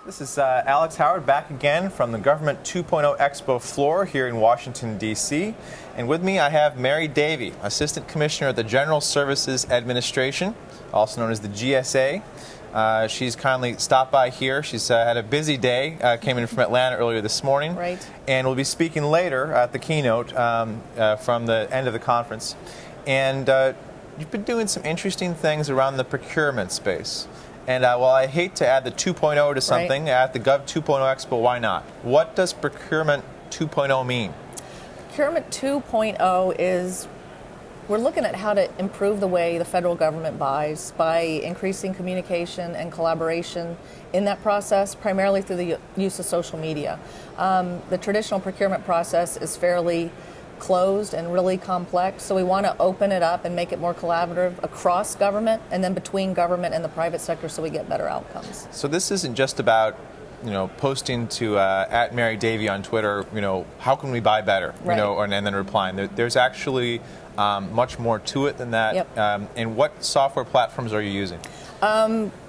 This is Alex Howard back again from the Government 2.0 Expo floor here in Washington, D.C. And with me I have Mary Davie, Assistant Commissioner at the General Services Administration, also known as the GSA. She's kindly stopped by here. She's had a busy day, came in from Atlanta earlier this morning. Right. And will be speaking later at the keynote from the end of the conference. And you've been doing some interesting things around the procurement space. And while I hate to add the 2.0 to something, at the Gov 2.0 Expo, why not? What does Procurement 2.0 mean? Procurement 2.0 is, we're looking at how to improve the way the federal government buys by increasing communication and collaboration in that process, primarily through the use of social media. The traditional procurement process is fairly closed and really complex, so we want to open it up and make it more collaborative across government and then between government and the private sector so we get better outcomes. So this isn't just about, posting to at Mary Davie on Twitter, how can we buy better, right. And then replying. There's actually much more to it than that. Yep. And what software platforms are you using?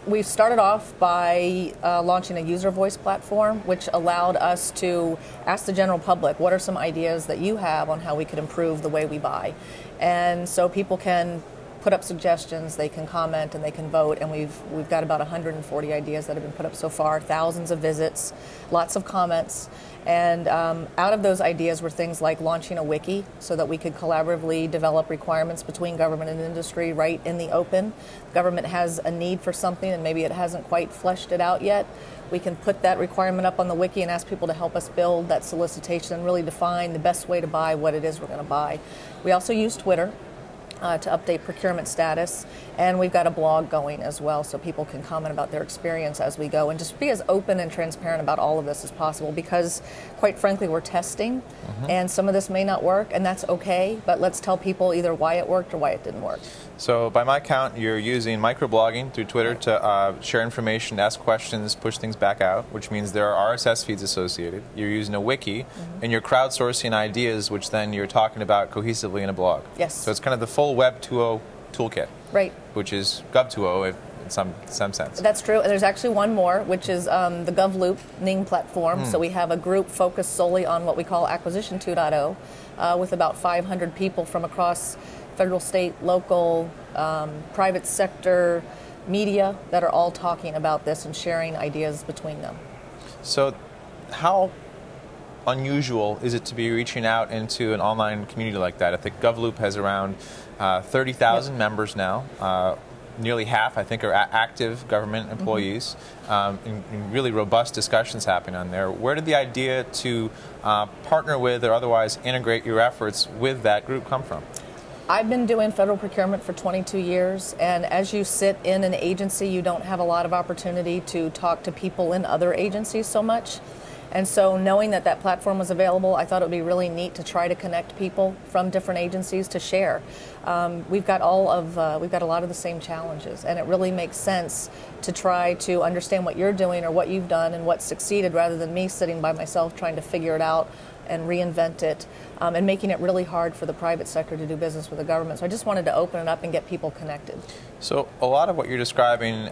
We've started off by launching a user voice platform, which allowed us to ask the general public, what are some ideas that you have on how we could improve the way we buy? And so people can put up suggestions, they can comment, and they can vote, and we've got about 140 ideas that have been put up so far, thousands of visits, lots of comments. And out of those ideas were things like launching a wiki so that we could collaboratively develop requirements between government and industry right in the open. Government has a need for something and maybe it hasn't quite fleshed it out yet. We can put that requirement up on the wiki and ask people to help us build that solicitation and really define the best way to buy what it is we're going to buy. We also use Twitter to update procurement status, and we've got a blog going as well so people can comment about their experience as we go and just be as open and transparent about all of this as possible because quite frankly we're testing and some of this may not work and that's okay, but let's tell people either why it worked or why it didn't work. So by my count you're using microblogging through Twitter to share information, ask questions, push things back out, which means there are RSS feeds associated. You're using a wiki and you're crowdsourcing ideas which then you're talking about cohesively in a blog. Yes. So it's kind of the full Web 2.0 toolkit. Right. Which is Gov 2.0 in some sense. That's true. And there's actually one more, which is the GovLoop Ning platform. So we have a group focused solely on what we call Acquisition 2.0 with about 500 people from across federal, state, local, private sector, media that are all talking about this and sharing ideas between them. So how unusual is it to be reaching out into an online community like that? I think GovLoop has around 30,000 members now. Nearly half, I think, are active government employees. And really robust discussions happening on there. Where did the idea to partner with or otherwise integrate your efforts with that group come from? I've been doing federal procurement for 22 years, and as you sit in an agency, you don't have a lot of opportunity to talk to people in other agencies so much. And so knowing that that platform was available, I thought it would be really neat to try to connect people from different agencies to share. We've got a lot of the same challenges, and it really makes sense to try to understand what you're doing or what you've done and what succeeded rather than me sitting by myself trying to figure it out and reinvent it and making it really hard for the private sector to do business with the government. So I just wanted to open it up and get people connected. So a lot of what you're describing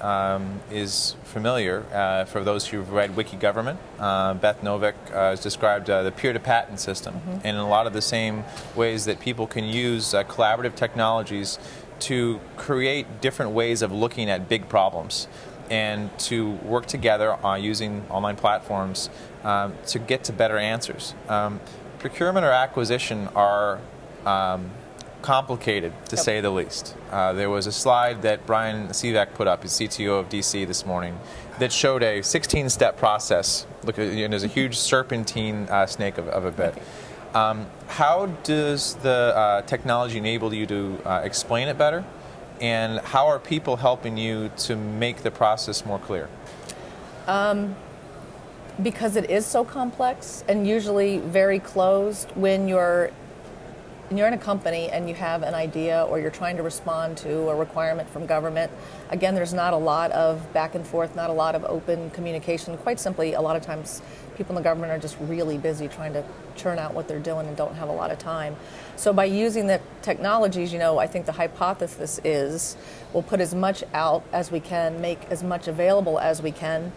is familiar for those who've read Wiki Government. Beth Novick has described the peer-to-patent system, and in a lot of the same ways that people can use collaborative technologies to create different ways of looking at big problems and to work together using online platforms to get to better answers. Procurement or acquisition are complicated, to say the least. There was a slide that Brian Sivak put up, his CTO of DC this morning, that showed a 16-step process. Look, there's a huge serpentine snake of a bit. How does the technology enable you to explain it better? And how are people helping you to make the process more clear? Because it is so complex and usually very closed. When you're in a company and you have an idea or you're trying to respond to a requirement from government, again, there's not a lot of back and forth, not a lot of open communication. Quite simply, a lot of times people in the government are just really busy trying to churn out what they're doing and don't have a lot of time. So by using the technologies, I think the hypothesis is we'll put as much out as we can, make as much available as we can,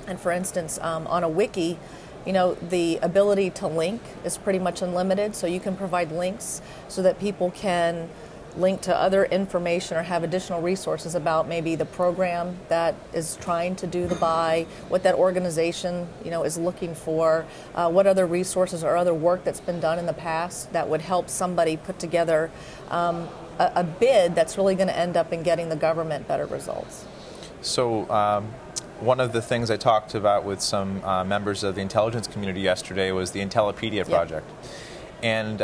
And for instance, on a wiki, the ability to link is pretty much unlimited, so you can provide links so that people can link to other information or have additional resources about maybe the program that is trying to do the buy, what that organization is looking for, what other resources or other work that's been done in the past that would help somebody put together a bid that's really going to end up in getting the government better results. So one of the things I talked about with some members of the intelligence community yesterday was the Intellipedia project. And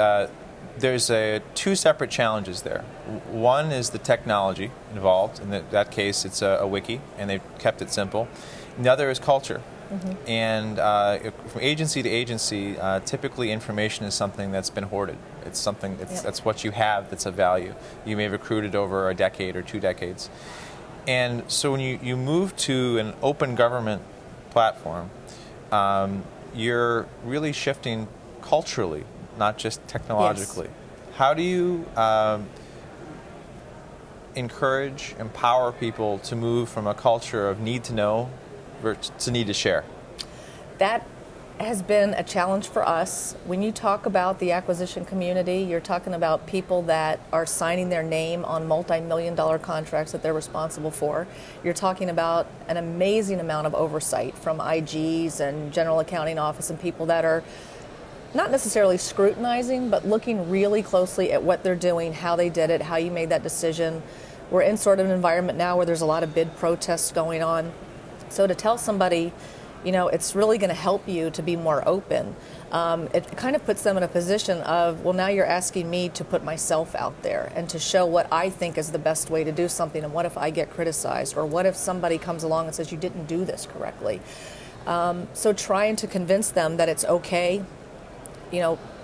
there's two separate challenges there. One is the technology involved. In that case, it's a wiki, and they've kept it simple. And the other is culture. And from agency to agency, typically information is something that's been hoarded. It's something that's what you have that's of value. You may have accrued it over a decade or 2 decades. And so when you move to an open government platform, you're really shifting culturally, not just technologically. Yes. How do you encourage, empower people to move from a culture of need to know to need to share? That has been a challenge for us. When you talk about the acquisition community, you're talking about people that are signing their name on multi-million-dollar contracts that they're responsible for. You're talking about an amazing amount of oversight from IGs and general accounting office and people that are not necessarily scrutinizing, but looking really closely at what they're doing, how they did it, how you made that decision. We're in sort of an environment now where there's a lot of bid protests going on. So to tell somebody, it's really going to help you to be more open, it kind of puts them in a position of, well, now you're asking me to put myself out there and to show what I think is the best way to do something, and what if I get criticized, or what if somebody comes along and says you didn't do this correctly. So trying to convince them that it's okay.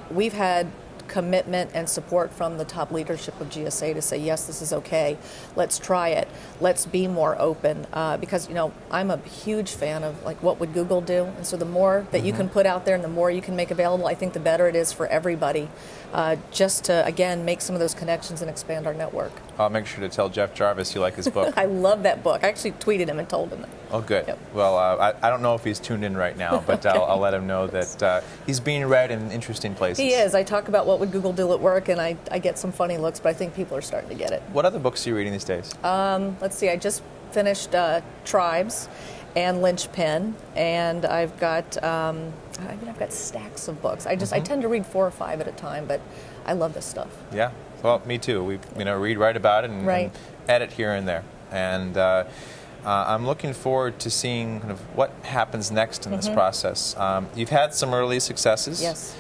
We've had commitment and support from the top leadership of GSA to say, yes, this is okay. Let's try it. Let's be more open. Because, I'm a huge fan of what would Google do? And so the more that you can put out there and the more you can make available, I think the better it is for everybody. Just to, again, make some of those connections and expand our network. I'll make sure to tell Jeff Jarvis you like his book. I love that book. I actually tweeted him and told him that. Oh, good. Yep. Well, I don't know if he's tuned in right now, but okay. I'll let him know that he's being read in interesting places. He is. I talk about what would Google do at work, and I get some funny looks, but I think people are starting to get it. What other books are you reading these days? Let's see. I just finished Tribes and Lynchpin, and I've got stacks of books. I tend to read 4 or 5 at a time, but I love this stuff. Yeah. Well, me too. We read, write about it, and edit here and there. And I'm looking forward to seeing kind of what happens next in this process. You've had some early successes. Yes.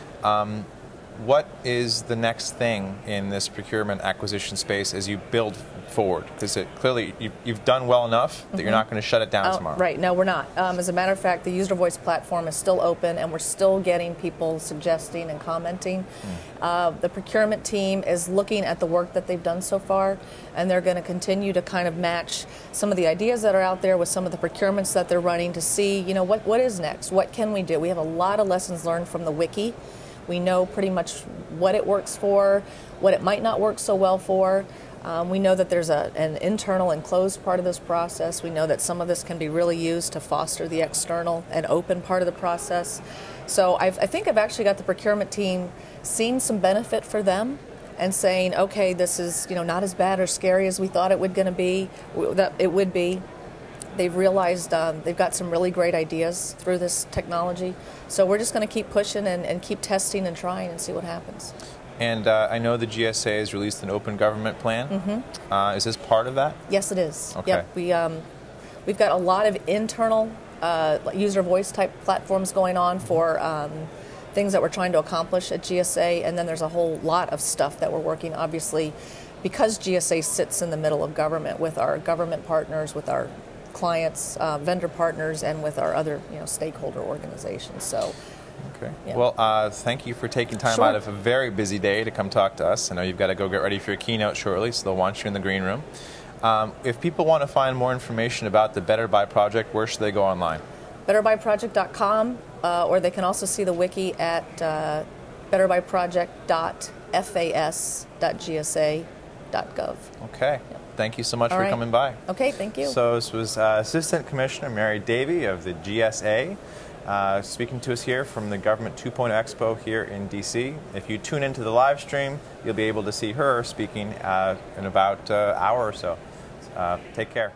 What is the next thing in this procurement acquisition space as you build forward? Because clearly you've done well enough that you're not going to shut it down tomorrow. Right. No, we're not. As a matter of fact, the user voice platform is still open, and we're still getting people suggesting and commenting. The procurement team is looking at the work that they've done so far, and they're going to continue to kind of match some of the ideas that are out there with some of the procurements that they're running to see, what is next? What can we do? We have a lot of lessons learned from the wiki. We know pretty much what it works for, what it might not work so well for. We know that there's an internal and closed part of this process. We know that some of this can be really used to foster the external and open part of the process. So I think I've actually got the procurement team seeing some benefit for them and saying, okay, this is not as bad or scary as we thought it would be. They've realized they've got some really great ideas through this technology. So we're just going to keep pushing and keep testing and trying and see what happens. And I know the GSA has released an open government plan. Is this part of that? Yes, it is. Okay. Yep. We've got a lot of internal user voice type platforms going on for things that we're trying to accomplish at GSA, and then there's a whole lot of stuff that we're working, obviously, because GSA sits in the middle of government with our government partners, with our clients, vendor partners, and with our other stakeholder organizations. So. Okay. Yeah. Well, thank you for taking time out of a very busy day to come talk to us. I know you've got to go get ready for your keynote shortly, so they'll want you in the green room. If people want to find more information about the Better Buy project, where should they go online? BetterBuyProject.com, or they can also see the wiki at betterbuyproject.fas.gsa.gov. Okay. Yep. Thank you so much All for right. coming by. Okay, thank you. So this was Assistant Commissioner Mary Davie of the GSA speaking to us here from the Government 2.0 Expo here in DC. If you tune into the live stream, you'll be able to see her speaking in about an hour or so. Take care.